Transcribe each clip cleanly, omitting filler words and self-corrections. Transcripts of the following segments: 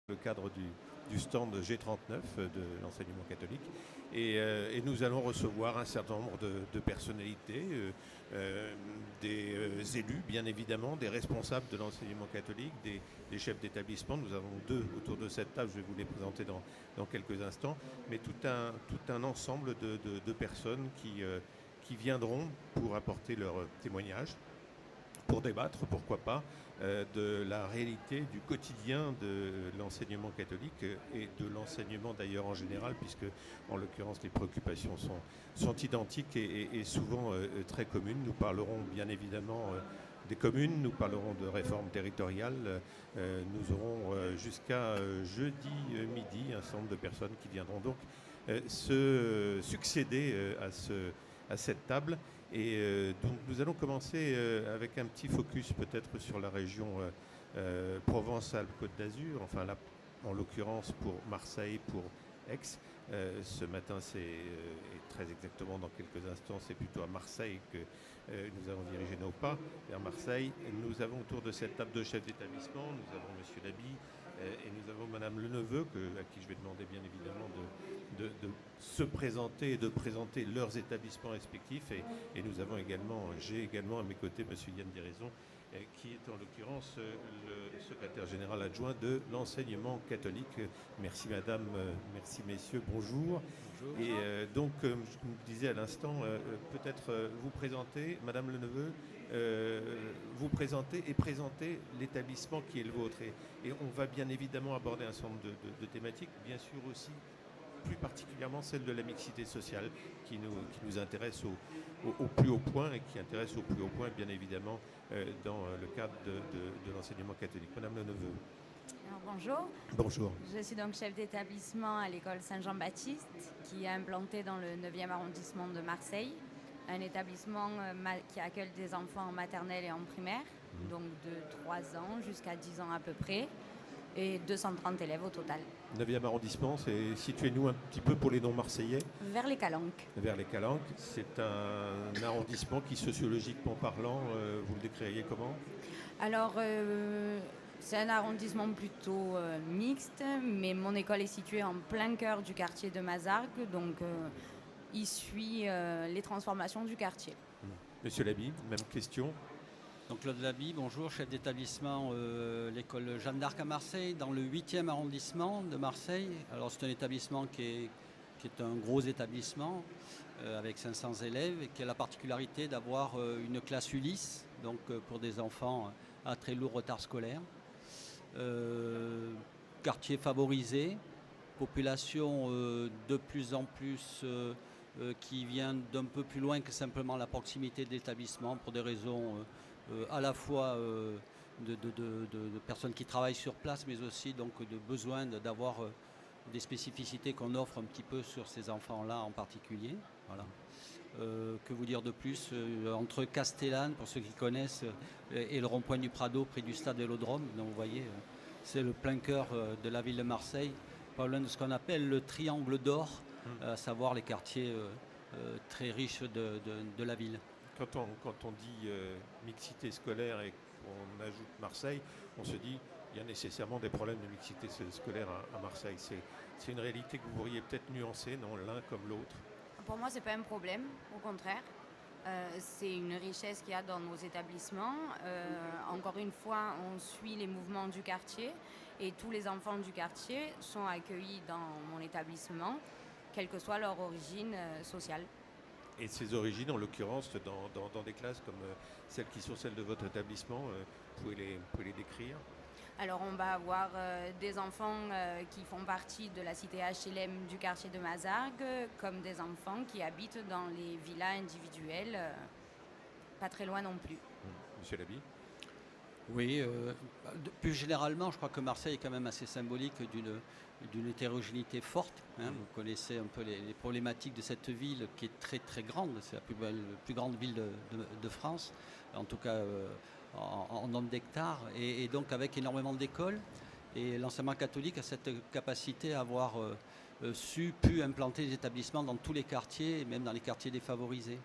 le cadre du stand G39 de l'enseignement catholique et nous allons recevoir un certain nombre de personnalités, des élus bien évidemment, des responsables de l'enseignement catholique, des chefs d'établissement. Nous avons deux autour de cette table, je vais vous les présenter dans quelques instants, mais tout un ensemble de personnes qui viendront pour apporter leur témoignage, pour débattre, pourquoi pas, de la réalité du quotidien de l'enseignement catholique et de l'enseignement d'ailleurs en général, puisque en l'occurrence les préoccupations sont identiques et souvent très communes. Nous parlerons bien évidemment des communes, nous parlerons de réforme territoriale, nous aurons jusqu'à jeudi midi un certain nombre de personnes qui viendront donc se succéder à cette table. Et donc nous allons commencer avec un petit focus peut-être sur la région Provence-Alpes-Côte d'Azur, enfin là en l'occurrence pour Marseille, pour Aix. Ce matin et très exactement dans quelques instants, c'est plutôt à Marseille que nous avons dirigé nos pas, vers Marseille. Nous avons autour de cette table de chefs d'établissement, nous avons Monsieur Laby et nous avons Madame Leneveu, à qui je vais demander bien évidemment de se présenter et de présenter leurs établissements respectifs. Et nous avons j'ai également à mes côtés Monsieur Yann Diraison, qui est en l'occurrence le secrétaire général adjoint de l'enseignement catholique. Merci madame, merci messieurs, bonjour. Bonjour. Et donc, je vous disais à l'instant, peut-être vous présenter, madame Leneveu, vous présenter et présenter l'établissement qui est le vôtre. Et on va bien évidemment aborder un certain nombre de thématiques, bien sûr aussi plus particulièrement celle de la mixité sociale qui nous intéresse au plus haut point et qui intéresse au plus haut point bien évidemment dans le cadre de l'enseignement catholique. Madame Leneveu. Alors, bonjour. Bonjour. Je suis donc chef d'établissement à l'école Saint-Jean-Baptiste qui est implantée dans le 9e arrondissement de Marseille. Un établissement qui accueille des enfants en maternelle et en primaire, donc de 3 ans jusqu'à 10 ans à peu près, et 230 élèves au total. 9e arrondissement, c'est situez-nous un petit peu pour les non-marseillais. Vers les Calanques. Vers les Calanques, c'est un arrondissement qui, sociologiquement parlant, vous le décririez comment? Alors, c'est un arrondissement plutôt mixte, mais mon école est située en plein cœur du quartier de Mazargues, donc il suit les transformations du quartier. Monsieur Laby, même question. Donc Claude Laby, bonjour, chef d'établissement l'école Jeanne d'Arc à Marseille, dans le 8e arrondissement de Marseille. Alors c'est un établissement qui est un gros établissement avec 500 élèves et qui a la particularité d'avoir une classe Ulysse, donc pour des enfants à très lourd retard scolaire. Quartier favorisé, population de plus en plus qui vient d'un peu plus loin que simplement la proximité de l'établissement pour des raisons à la fois de personnes qui travaillent sur place, mais aussi donc de besoin d'avoir des spécificités qu'on offre un petit peu sur ces enfants-là en particulier. Voilà. Que vous dire de plus entre Castellane, pour ceux qui connaissent, et le rond-point du Prado, près du stade Vélodrome. Donc vous voyez, c'est le plein cœur de la ville de Marseille, pas loin de ce qu'on appelle le triangle d'or, à savoir les quartiers très riches de la ville. Quand on dit mixité scolaire et qu'on ajoute Marseille, on se dit il y a nécessairement des problèmes de mixité scolaire à Marseille. C'est une réalité que vous pourriez peut-être nuancer, non, l'un comme l'autre. Pour moi, ce n'est pas un problème, au contraire. C'est une richesse qu'il y a dans nos établissements. Encore une fois, on suit les mouvements du quartier et tous les enfants du quartier sont accueillis dans mon établissement, quelle que soit leur origine sociale. Et ces origines, en l'occurrence, dans des classes comme celles qui sont celles de votre établissement, vous pouvez les décrire? Alors on va avoir des enfants qui font partie de la cité HLM du quartier de Mazargues, comme des enfants qui habitent dans les villas individuelles, pas très loin non plus. Monsieur Laby? Oui, plus généralement, je crois que Marseille est quand même assez symbolique d'une hétérogénéité forte. Vous connaissez un peu les problématiques de cette ville qui est très très grande. C'est la plus grande ville de France, en tout cas en nombre d'hectares, et donc avec énormément d'écoles. Et l'enseignement catholique a cette capacité à avoir pu implanter des établissements dans tous les quartiers, et même dans les quartiers défavorisés.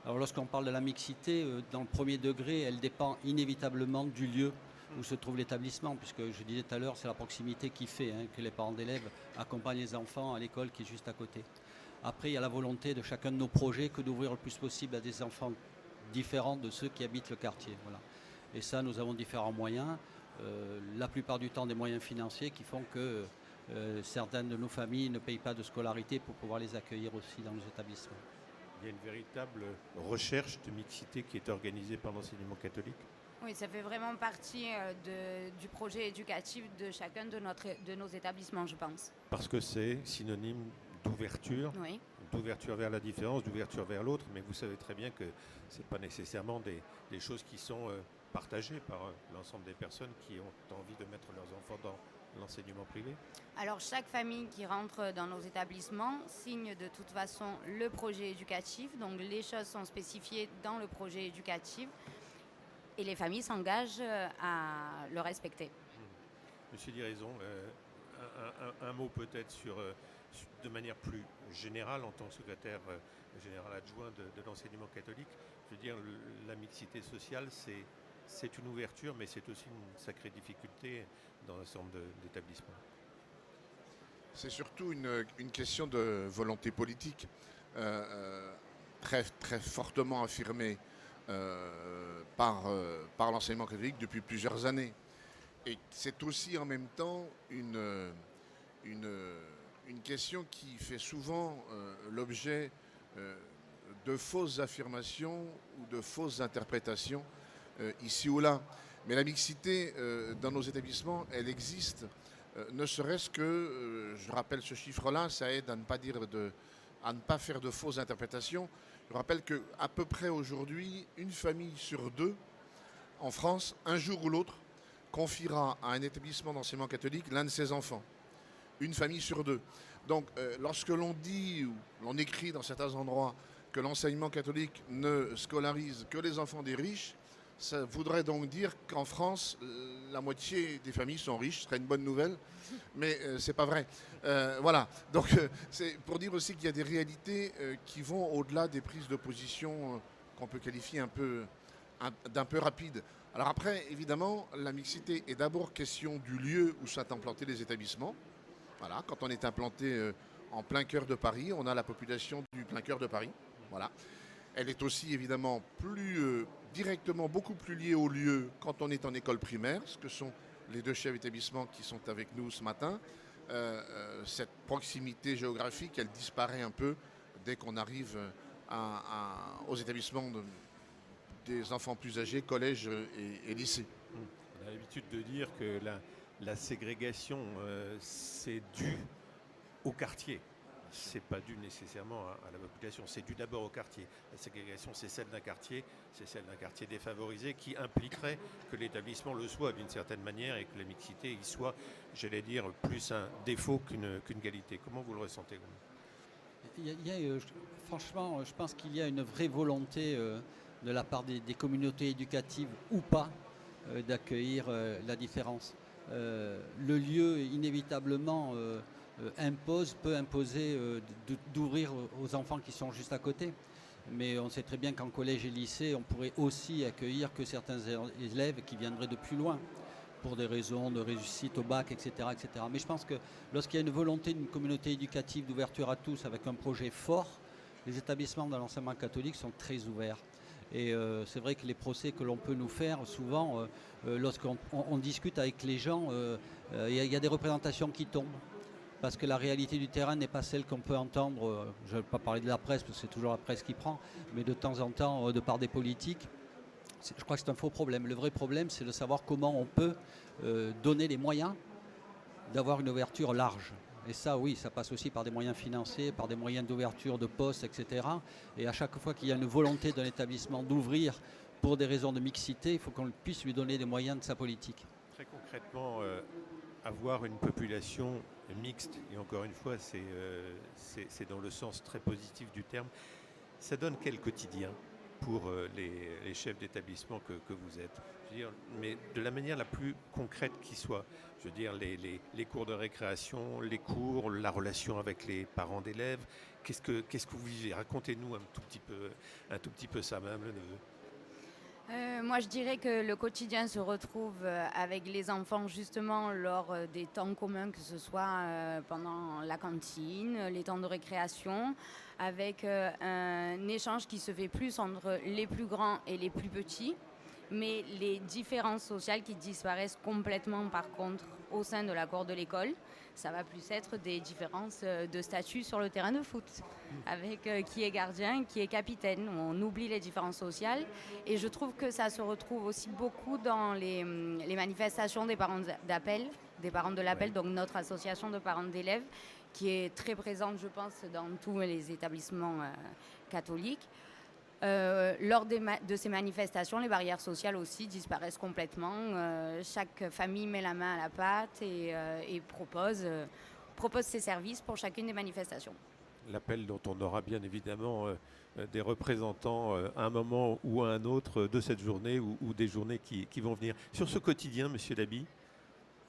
Alors lorsqu'on parle de la mixité, dans le premier degré, elle dépend inévitablement du lieu où se trouve l'établissement, puisque je disais tout à l'heure, c'est la proximité qui fait que les parents d'élèves accompagnent les enfants à l'école qui est juste à côté. Après, il y a la volonté de chacun de nos projets que d'ouvrir le plus possible à des enfants différents de ceux qui habitent le quartier. Voilà. Et ça, nous avons différents moyens, la plupart du temps des moyens financiers qui font que certaines de nos familles ne payent pas de scolarité pour pouvoir les accueillir aussi dans nos établissements. Il y a une véritable recherche de mixité qui est organisée par l'enseignement catholique. Oui, ça fait vraiment partie du projet éducatif de chacun de nos établissements, je pense. Parce que c'est synonyme d'ouverture, Oui. d'ouverture vers la différence, d'ouverture vers l'autre, mais vous savez très bien que ce n'est pas nécessairement des choses qui sont partagées par l'ensemble des personnes qui ont envie de mettre leurs enfants dans l'enseignement privé. Alors chaque famille qui rentre dans nos établissements signe de toute façon le projet éducatif, donc les choses sont spécifiées dans le projet éducatif et les familles s'engagent à le respecter. Monsieur Diraison, un mot peut-être de manière plus générale en tant que secrétaire général adjoint de l'enseignement catholique. Je veux dire, la mixité sociale, c'est une ouverture, mais c'est aussi une sacrée difficulté dans l'ensemble d'établissements. C'est surtout une question de volonté politique très, très fortement affirmée par l'enseignement catholique depuis plusieurs années. Et c'est aussi en même temps une question qui fait souvent l'objet de fausses affirmations ou de fausses interprétations ici ou là. Mais la mixité dans nos établissements, elle existe, ne serait-ce que, je rappelle ce chiffre-là, ça aide à ne pas faire de fausses interprétations. Je rappelle qu'à peu près aujourd'hui, une famille sur deux en France, un jour ou l'autre, confiera à un établissement d'enseignement catholique l'un de ses enfants. Une famille sur deux. Donc lorsque l'on dit ou l'on écrit dans certains endroits que l'enseignement catholique ne scolarise que les enfants des riches, ça voudrait donc dire qu'en France, la moitié des familles sont riches, ce serait une bonne nouvelle, mais c'est pas vrai. Voilà, donc c'est pour dire aussi qu'il y a des réalités qui vont au-delà des prises de position qu'on peut qualifier d'un peu rapides. Alors après, évidemment, la mixité est d'abord question du lieu où sont implantés les établissements. Voilà, quand on est implanté en plein cœur de Paris, on a la population du plein cœur de Paris. Voilà. Elle est aussi évidemment directement beaucoup plus liée au lieu quand on est en école primaire, ce que sont les deux chefs d'établissement qui sont avec nous ce matin. Cette proximité géographique, elle disparaît un peu dès qu'on arrive aux établissements des enfants plus âgés, collège et lycée. On a l'habitude de dire que la ségrégation, c'est dû au quartier. C'est pas dû nécessairement à la population, c'est dû d'abord au quartier. La ségrégation, c'est celle d'un quartier défavorisé qui impliquerait que l'établissement le soit d'une certaine manière et que la mixité y soit, j'allais dire, plus un défaut qu'une qualité. Comment vous le ressentez, vous ? Franchement, je pense qu'il y a une vraie volonté de la part des communautés éducatives ou pas d'accueillir la différence. Le lieu, inévitablement, peut imposer d'ouvrir aux enfants qui sont juste à côté. Mais on sait très bien qu'en collège et lycée, on pourrait aussi accueillir que certains élèves qui viendraient de plus loin pour des raisons de réussite au bac, etc., etc. Mais je pense que lorsqu'il y a une volonté d'une communauté éducative d'ouverture à tous avec un projet fort, les établissements de l'enseignement catholique sont très ouverts. Et c'est vrai que les procès que l'on peut nous faire, souvent, lorsqu'on discute avec les gens, il y a des représentations qui tombent. Parce que la réalité du terrain n'est pas celle qu'on peut entendre, je ne vais pas parler de la presse, parce que c'est toujours la presse qui prend, mais de temps en temps, de par des politiques. Je crois que c'est un faux problème. Le vrai problème, c'est de savoir comment on peut donner les moyens d'avoir une ouverture large. Et ça, oui, ça passe aussi par des moyens financiers, par des moyens d'ouverture de postes, etc. Et à chaque fois qu'il y a une volonté d'un établissement d'ouvrir pour des raisons de mixité, il faut qu'on puisse lui donner des moyens de sa politique. Très concrètement, avoir une population mixte, et encore une fois, c'est dans le sens très positif du terme, ça donne quel quotidien pour les chefs d'établissement que vous êtes? Je veux dire, mais de la manière la plus concrète qui soit. Je veux dire, les cours de récréation, les cours, la relation avec les parents d'élèves. Qu'est-ce que vous vivez? Racontez-nous un tout petit peu ça, Madame Leneveu. Moi, je dirais que le quotidien se retrouve avec les enfants justement lors des temps communs, que ce soit pendant la cantine, les temps de récréation, avec un échange qui se fait plus entre les plus grands et les plus petits, mais les différences sociales qui disparaissent complètement par contre au sein de la cour de l'école. Ça va plus être des différences de statut sur le terrain de foot, avec qui est gardien, qui est capitaine. On oublie les différences sociales et je trouve que ça se retrouve aussi beaucoup dans les manifestations des parents d'appel, des parents de l'appel, Ouais. donc notre association de parents d'élèves, qui est très présente, je pense, dans tous les établissements catholiques. Lors de ces manifestations, les barrières sociales aussi disparaissent complètement. Chaque famille met la main à la pâte et propose ses services pour chacune des manifestations. L'appel dont on aura bien évidemment des représentants à un moment ou à un autre de cette journée ou des journées qui vont venir. Sur ce quotidien, Monsieur Dabi,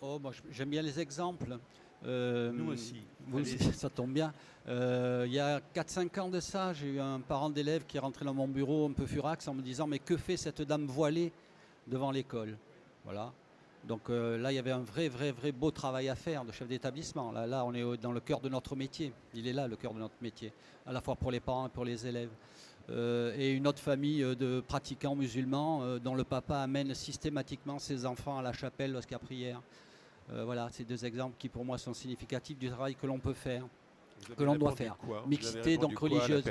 Oh, moi, j'aime bien les exemples. nous aussi. Vous, ça tombe bien. Il y a 4-5 ans de ça, j'ai eu un parent d'élève qui est rentré dans mon bureau un peu furax en me disant « Mais que fait cette dame voilée devant l'école ?» Voilà. Donc là, il y avait un vrai beau travail à faire de chef d'établissement. Là, on est dans le cœur de notre métier. Il est là, le cœur de notre métier, à la fois pour les parents et pour les élèves. Et une autre famille de pratiquants musulmans dont le papa amène systématiquement ses enfants à la chapelle lorsqu'il y a prière. Voilà, ces deux exemples qui pour moi sont significatifs du travail que l'on peut faire, que l'on doit faire. Mixité donc religieuse.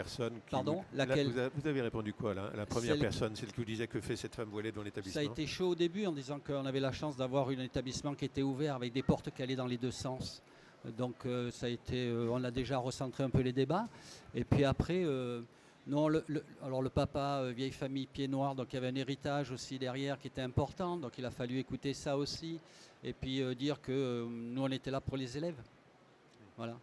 Pardon, laquelle Vous avez répondu quoi là? La première Celle- personne, celle qui vous disait que fait cette femme voilée dans Ça l'établissement? a été chaud au début en disant qu'on avait la chance d'avoir un établissement qui était ouvert avec des portes qui allaient dans les deux sens. Donc ça a été, on a déjà recentré un peu les débats. Et puis après, non, alors le papa, vieille famille pied noir, donc il y avait un héritage aussi derrière qui était important. Donc il a fallu écouter ça aussi. Et puis dire que nous on était là pour les élèves. Voilà.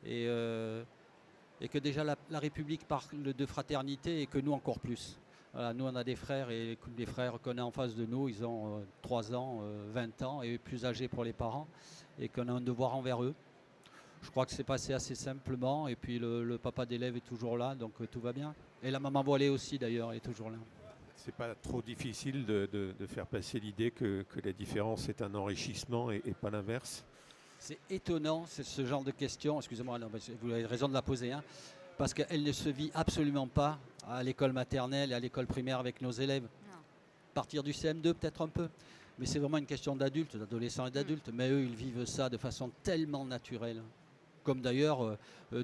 Et que déjà la République parle de fraternité et que nous encore plus. Voilà, nous on a des frères et les frères qu'on a en face de nous, ils ont 3 ans, 20 ans et plus âgés pour les parents et qu'on a un devoir envers eux. Je crois que c'est passé assez simplement et puis le papa d'élève est toujours là, donc tout va bien. Et la maman voilée aussi d'ailleurs est toujours là. C'est pas trop difficile de faire passer l'idée que la différence est un enrichissement et pas l'inverse? C'est étonnant, c'est ce genre de question, excusez-moi, non, vous avez raison de la poser, hein, parce qu'elle ne se vit absolument pas à l'école maternelle et à l'école primaire avec nos élèves. Non. À partir du CM2 peut-être un peu, mais c'est vraiment une question d'adultes, d'adolescents et d'adultes, mais eux ils vivent ça de façon tellement naturelle. Comme d'ailleurs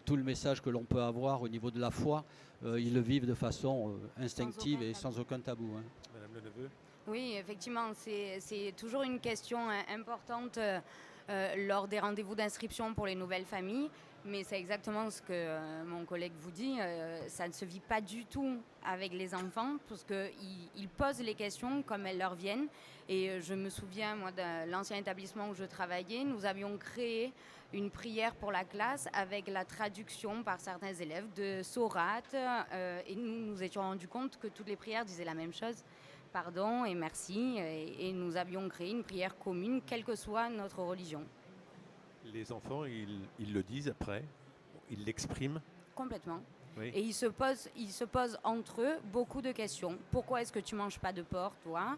tout le message que l'on peut avoir au niveau de la foi, ils le vivent de façon instinctive et sans aucun tabou. Hein. Madame Leneveu? Oui, effectivement, c'est toujours une question importante lors des rendez-vous d'inscription pour les nouvelles familles. Mais c'est exactement ce que mon collègue vous dit. Ça ne se vit pas du tout avec les enfants parce qu'ils posent les questions comme elles leur viennent. Et je me souviens, moi, de l'ancien établissement où je travaillais, nous avions créé une prière pour la classe avec la traduction par certains élèves de sourate. Et nous nous étions rendus compte que toutes les prières disaient la même chose. Pardon et merci. Et nous avions créé une prière commune, quelle que soit notre religion. Les enfants, ils le disent après, ils l'expriment. Complètement. Oui. Et ils se posent entre eux beaucoup de questions. Pourquoi est-ce que tu manges pas de porc, toi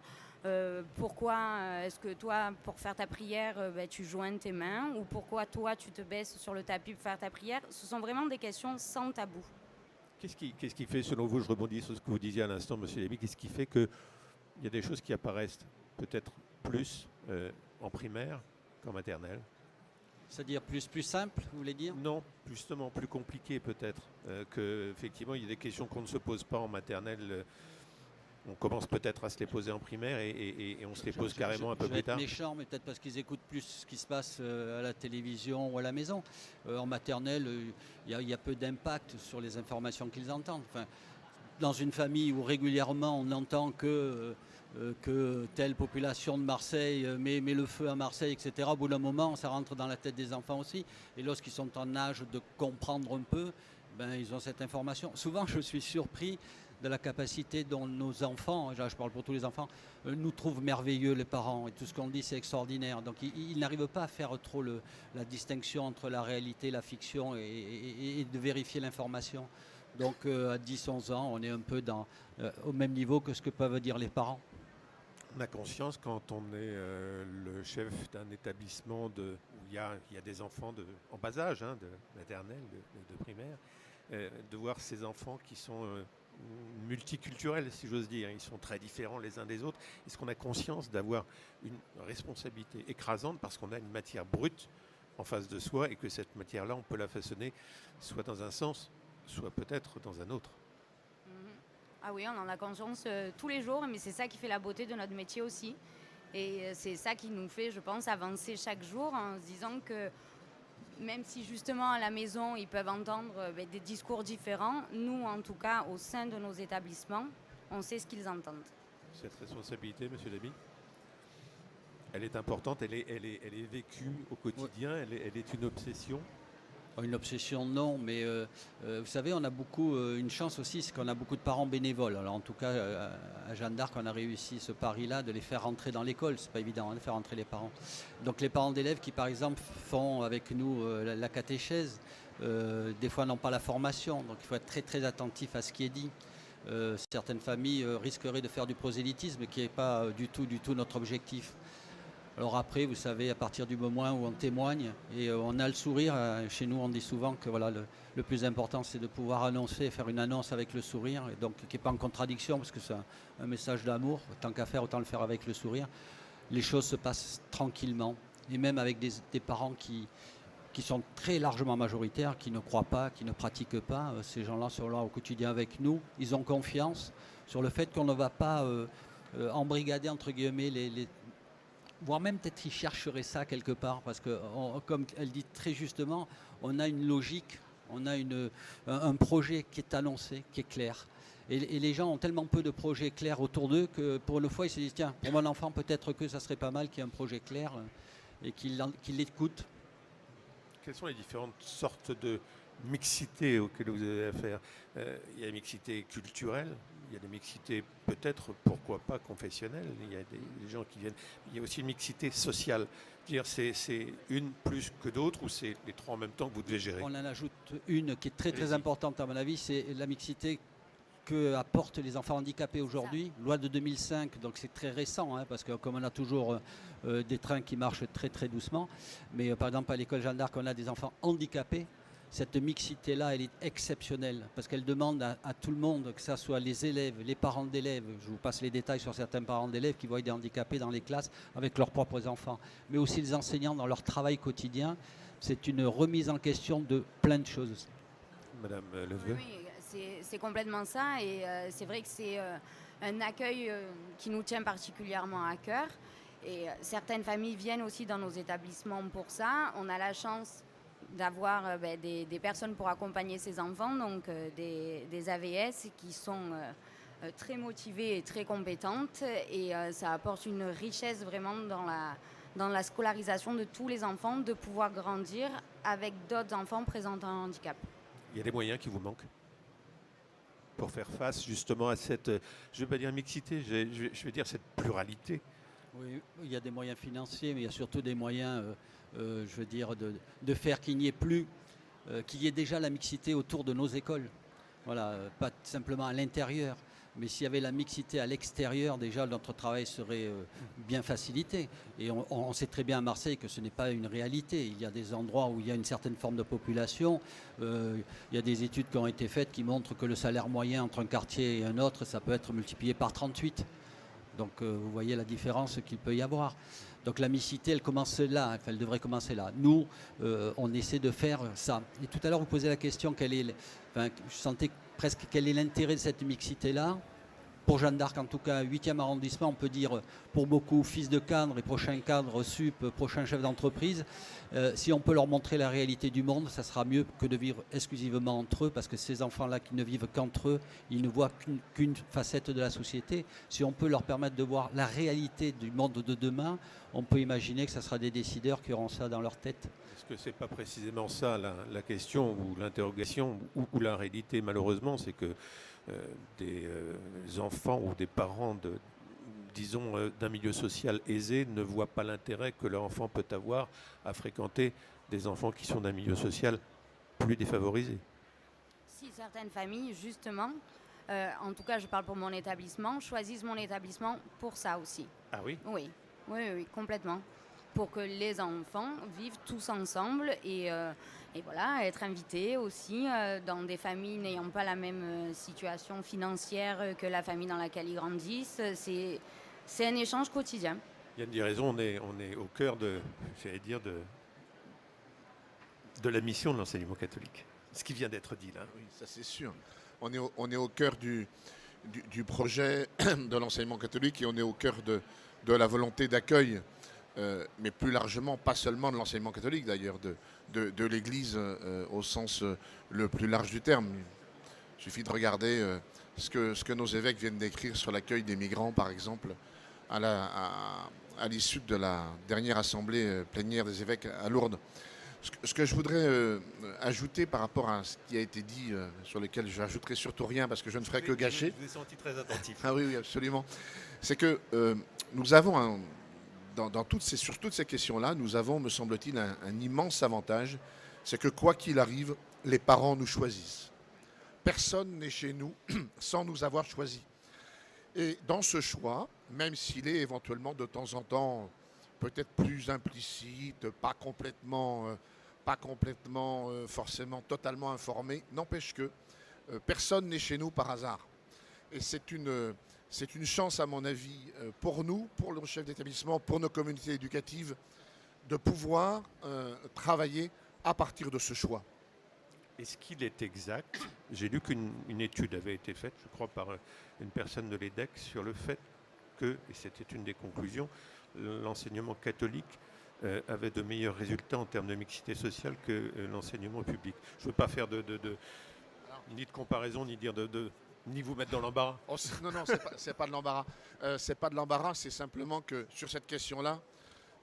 Pourquoi est-ce que toi, pour faire ta prière, tu joins tes mains? Ou pourquoi toi, tu te baisses sur le tapis pour faire ta prière? Ce sont vraiment des questions sans tabou. Qu'est-ce qui fait, selon vous, je rebondis sur ce que vous disiez à l'instant, Monsieur Lévy, qu'est-ce qui fait qu'il y a des choses qui apparaissent peut-être plus en primaire qu'en maternelle? C'est-à-dire plus simple, vous voulez dire? Non, justement, plus compliqué peut-être. Qu'effectivement, il y a des questions qu'on ne se pose pas en maternelle. On commence peut-être à se les poser en primaire et on se les pose carrément un peu Je vais plus tard. être méchant, mais peut-être parce qu'ils écoutent plus ce qui se passe à la télévision ou à la maison. En maternelle, il y a peu d'impact sur les informations qu'ils entendent. Enfin, dans une famille où régulièrement on entend que telle population de Marseille met le feu à Marseille, etc., au bout d'un moment, ça rentre dans la tête des enfants aussi. Et lorsqu'ils sont en âge de comprendre un peu, ben, ils ont cette information. Souvent, je suis surpris de la capacité dont nos enfants, je parle pour tous les enfants, nous trouvent merveilleux les parents. Et tout ce qu'on dit, c'est extraordinaire. Donc, ils n'arrivent pas à faire trop la distinction entre la réalité, la fiction et de vérifier l'information. Donc à 10-11 ans, on est un peu au même niveau que ce que peuvent dire les parents. On a conscience quand on est le chef d'un établissement où il y a des enfants en bas âge, de maternelle, de primaire, de voir ces enfants qui sont multiculturels, si j'ose dire. Ils sont très différents les uns des autres. Est-ce qu'on a conscience d'avoir une responsabilité écrasante parce qu'on a une matière brute en face de soi et que cette matière-là, on peut la façonner soit dans un sens, soit peut-être dans un autre? Ah oui, on en a conscience tous les jours, mais c'est ça qui fait la beauté de notre métier aussi. Et c'est ça qui nous fait, je pense, avancer chaque jour en se disant que même si justement à la maison, ils peuvent entendre des discours différents, nous, en tout cas, au sein de nos établissements, on sait ce qu'ils entendent. Cette responsabilité, Monsieur Lamy, elle est importante, elle est vécue au quotidien, elle est une obsession. Une obsession, non, mais vous savez, on a une chance aussi, c'est qu'on a beaucoup de parents bénévoles. Alors en tout cas, à Jeanne d'Arc, on a réussi ce pari-là de les faire rentrer dans l'école. C'est pas évident de faire rentrer les parents. Donc les parents d'élèves qui, par exemple, font avec nous la catéchèse, des fois n'ont pas la formation. Donc il faut être très très attentif à ce qui est dit. Certaines familles risqueraient de faire du prosélytisme, qui n'est pas du tout notre objectif. Alors après, vous savez, à partir du moment où on témoigne et on a le sourire, chez nous on dit souvent que voilà, le plus important c'est de pouvoir annoncer, faire une annonce avec le sourire, et donc qui n'est pas en contradiction parce que c'est un message d'amour, tant qu'à faire autant le faire avec le sourire. Les choses se passent tranquillement et même avec des parents qui sont très largement majoritaires, qui ne croient pas, qui ne pratiquent pas. Ces gens-là sont là au quotidien avec nous, ils ont confiance sur le fait qu'on ne va pas embrigader entre guillemets voire même peut-être qu'ils chercheraient ça quelque part, parce que, comme elle dit très justement, on a une logique, on a un projet qui est annoncé, qui est clair. Et les gens ont tellement peu de projets clairs autour d'eux que pour une fois, ils se disent, tiens, pour mon enfant, peut-être que ça serait pas mal qu'il y ait un projet clair et qu'il l'écoute. Quelles sont les différentes sortes de mixité auxquelles vous avez affaire? Il y a la mixité culturelle, il y a des mixités peut-être, pourquoi pas, confessionnelles, il y a des gens qui viennent, il y a aussi une mixité sociale. Dire c'est une plus que d'autres ou c'est les trois en même temps que vous devez gérer? On en ajoute une qui est très très importante à mon avis, c'est la mixité que apportent les enfants handicapés aujourd'hui. Loi de 2005, donc c'est très récent, parce que comme on a toujours des trains qui marchent très très doucement, mais par exemple à l'école Jeanne d'Arc, on a des enfants handicapés. Cette mixité-là, elle est exceptionnelle parce qu'elle demande à tout le monde, que ce soit les élèves, les parents d'élèves, je vous passe les détails sur certains parents d'élèves qui voient des handicapés dans les classes avec leurs propres enfants, mais aussi les enseignants dans leur travail quotidien. C'est une remise en question de plein de choses. Madame Leveux. Oui, c'est complètement ça et c'est vrai que c'est un accueil qui nous tient particulièrement à cœur et certaines familles viennent aussi dans nos établissements pour ça. On a la chance d'avoir des personnes pour accompagner ces enfants, donc des AVS qui sont très motivées et très compétentes et ça apporte une richesse vraiment dans la scolarisation de tous les enfants, de pouvoir grandir avec d'autres enfants présentant un handicap. Il y a des moyens qui vous manquent pour faire face justement à cette, je ne vais pas dire mixité, je vais dire cette pluralité. Oui, il y a des moyens financiers, mais il y a surtout des moyens, je veux dire, de faire qu'il n'y ait plus, qu'il y ait déjà la mixité autour de nos écoles. Voilà, pas simplement à l'intérieur, mais s'il y avait la mixité à l'extérieur, déjà notre travail serait bien facilité. Et on sait très bien à Marseille que ce n'est pas une réalité. Il y a des endroits où il y a une certaine forme de population. Il y a des études qui ont été faites qui montrent que le salaire moyen entre un quartier et un autre, ça peut être multiplié par 38. Donc vous voyez la différence qu'il peut y avoir. Donc la mixité, elle commence là, enfin, elle devrait commencer là. Nous, on essaie de faire ça. Et tout à l'heure, vous posez la question, je sentais presque quel est l'intérêt de cette mixité-là. Pour Jeanne d'Arc, en tout cas, 8e arrondissement, on peut dire pour beaucoup fils de cadre et prochains cadres sup, prochains chefs d'entreprise, si on peut leur montrer la réalité du monde, ça sera mieux que de vivre exclusivement entre eux, parce que ces enfants-là qui ne vivent qu'entre eux, ils ne voient qu'une facette de la société. Si on peut leur permettre de voir la réalité du monde de demain, on peut imaginer que ça sera des décideurs qui auront ça dans leur tête. Est-ce que ce n'est pas précisément ça la question ou l'interrogation ou la réalité malheureusement, c'est que des enfants ou des parents disons d'un milieu social aisé ne voient pas l'intérêt que leur enfant peut avoir à fréquenter des enfants qui sont d'un milieu social plus défavorisé? Si certaines familles, justement, en tout cas je parle pour mon établissement, choisissent mon établissement pour ça aussi. Ah oui? Oui, oui, oui, complètement. Pour que les enfants vivent tous ensemble et voilà, être invités aussi dans des familles n'ayant pas la même situation financière que la famille dans laquelle ils grandissent. C'est un échange quotidien. Yann dit raison, on est au cœur j'allais dire, de la mission de l'enseignement catholique. Ce qui vient d'être dit là. Oui, ça c'est sûr. On est au cœur du projet de l'enseignement catholique et on est au cœur de la volonté d'accueil, mais plus largement, pas seulement de l'enseignement catholique d'ailleurs, de l'Église au sens le plus large du terme. Il suffit de regarder ce que nos évêques viennent d'écrire sur l'accueil des migrants, par exemple, à l'issue de la dernière assemblée plénière des évêques à Lourdes. Ce que je voudrais ajouter par rapport à ce qui a été dit, sur lequel je n'ajouterai surtout rien parce que je ne ferai que gâcher. Je vous ai senti très attentif. Ah oui, oui, absolument. C'est que nous avons, sur toutes ces questions-là, nous avons, me semble-t-il, un immense avantage. C'est que quoi qu'il arrive, les parents nous choisissent. Personne n'est chez nous sans nous avoir choisis. Et dans ce choix, même s'il est éventuellement de temps en temps peut-être plus implicite, pas complètement forcément totalement informé, n'empêche que personne n'est chez nous par hasard. Et c'est une chance, à mon avis, pour nous, pour le chef d'établissement, pour nos communautés éducatives, de pouvoir travailler à partir de ce choix. Est-ce qu'il est exact? J'ai lu qu'une étude avait été faite, je crois, par une personne de l'EDEC sur le fait que, et c'était une des conclusions, l'enseignement catholique avait de meilleurs résultats en termes de mixité sociale que l'enseignement public. Je ne veux pas faire ni de comparaison, ni dire ni vous mettre dans l'embarras. Oh, non, c'est pas de l'embarras. C'est pas de l'embarras, c'est simplement que sur cette question-là,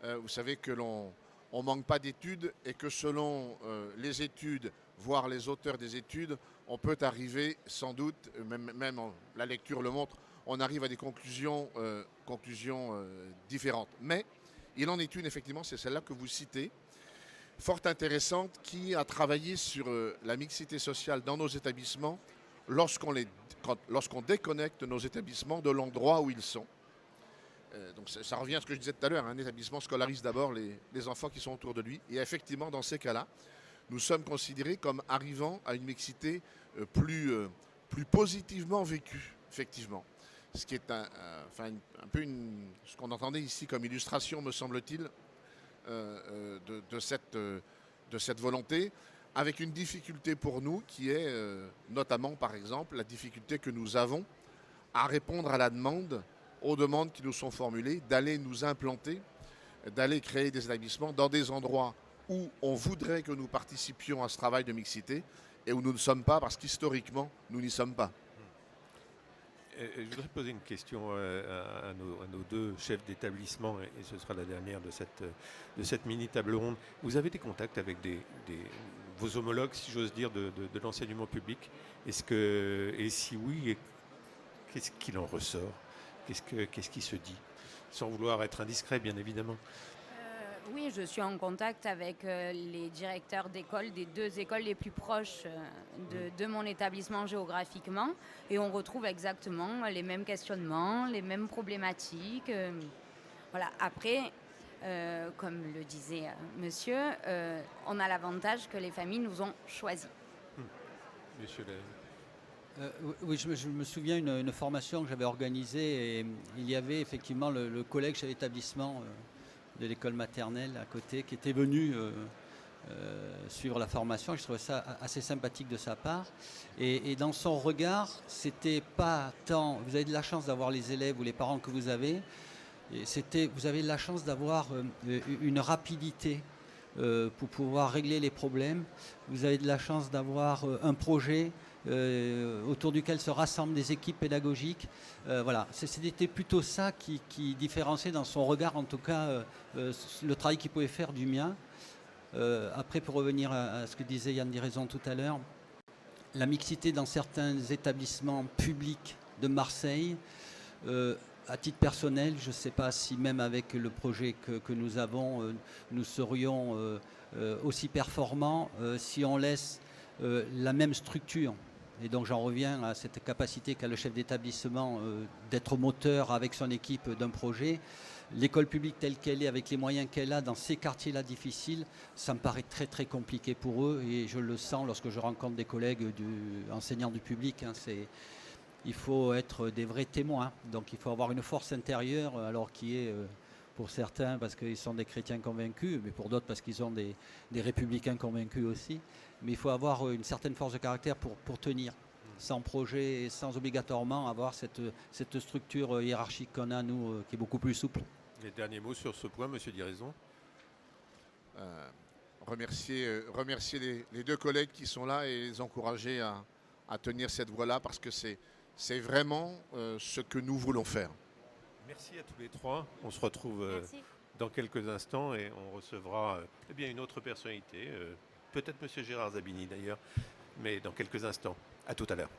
vous savez que l'on manque pas d'études et que selon les études, voire les auteurs des études, on peut arriver sans doute, même la lecture le montre, on arrive à des conclusions différentes. Mais il en est une, effectivement, c'est celle-là que vous citez, fort intéressante, qui a travaillé sur la mixité sociale dans nos établissements lorsqu'on déconnecte nos établissements de l'endroit où ils sont. Donc ça revient à ce que je disais tout à l'heure, un établissement scolarise d'abord les enfants qui sont autour de lui. Et effectivement, dans ces cas-là, nous sommes considérés comme arrivant à une mixité plus positivement vécue, effectivement. Ce qui est un peu ce qu'on entendait ici comme illustration, me semble-t-il, de cette volonté, avec une difficulté pour nous qui est notamment, par exemple, la difficulté que nous avons à répondre à la demande, aux demandes qui nous sont formulées, d'aller nous implanter, d'aller créer des établissements dans des endroits où on voudrait que nous participions à ce travail de mixité et où nous ne sommes pas parce qu'historiquement, nous n'y sommes pas. Je voudrais poser une question à nos deux chefs d'établissement, et ce sera la dernière de cette mini table ronde. Vous avez des contacts avec vos homologues, si j'ose dire, de l'enseignement public? Et si oui, qu'est-ce qu'il en ressort? Qu'est-ce qui se dit? Sans vouloir être indiscret, bien évidemment. Oui, je suis en contact avec les directeurs d'école des deux écoles les plus proches de mon établissement géographiquement, et on retrouve exactement les mêmes questionnements, les mêmes problématiques. Voilà. Après, comme le disait monsieur, on a l'avantage que les familles nous ont choisis. Monsieur oui, je me souviens une formation que j'avais organisée, et il y avait effectivement le collègue chef d'établissement de l'école maternelle à côté qui était venu suivre la formation. Je trouvais ça assez sympathique de sa part, et dans son regard, c'était pas tant vous avez de la chance d'avoir les élèves ou les parents que vous avez, vous avez de la chance d'avoir une rapidité pour pouvoir régler les problèmes. Vous avez de la chance d'avoir un projet autour duquel se rassemblent des équipes pédagogiques. Voilà, c'était plutôt ça qui différenciait dans son regard, en tout cas, le travail qu'il pouvait faire du mien. Après, pour revenir à ce que disait Yann Diraison tout à l'heure, la mixité dans certains établissements publics de Marseille, à titre personnel, je ne sais pas si même avec le projet que nous avons, nous serions aussi performants si on laisse la même structure. Et donc j'en reviens à cette capacité qu'a le chef d'établissement d'être moteur avec son équipe d'un projet. L'école publique telle qu'elle est, avec les moyens qu'elle a dans ces quartiers-là difficiles, ça me paraît très très compliqué pour eux et je le sens lorsque je rencontre des collègues enseignants du public. Il faut être des vrais témoins, donc il faut avoir une force intérieure, alors qui est pour certains parce qu'ils sont des chrétiens convaincus, mais pour d'autres parce qu'ils sont des républicains convaincus aussi. Mais il faut avoir une certaine force de caractère pour tenir, sans projet et sans obligatoirement avoir cette structure hiérarchique qu'on a, nous, qui est beaucoup plus souple. Les derniers mots sur ce point, Monsieur Diraison. Remercier les deux collègues qui sont là et les encourager à tenir cette voie-là parce que c'est vraiment ce que nous voulons faire. Merci à tous les trois. On se retrouve dans quelques instants et on recevra une autre personnalité, peut-être Monsieur Gérard Zabini d'ailleurs, mais dans quelques instants. À tout à l'heure.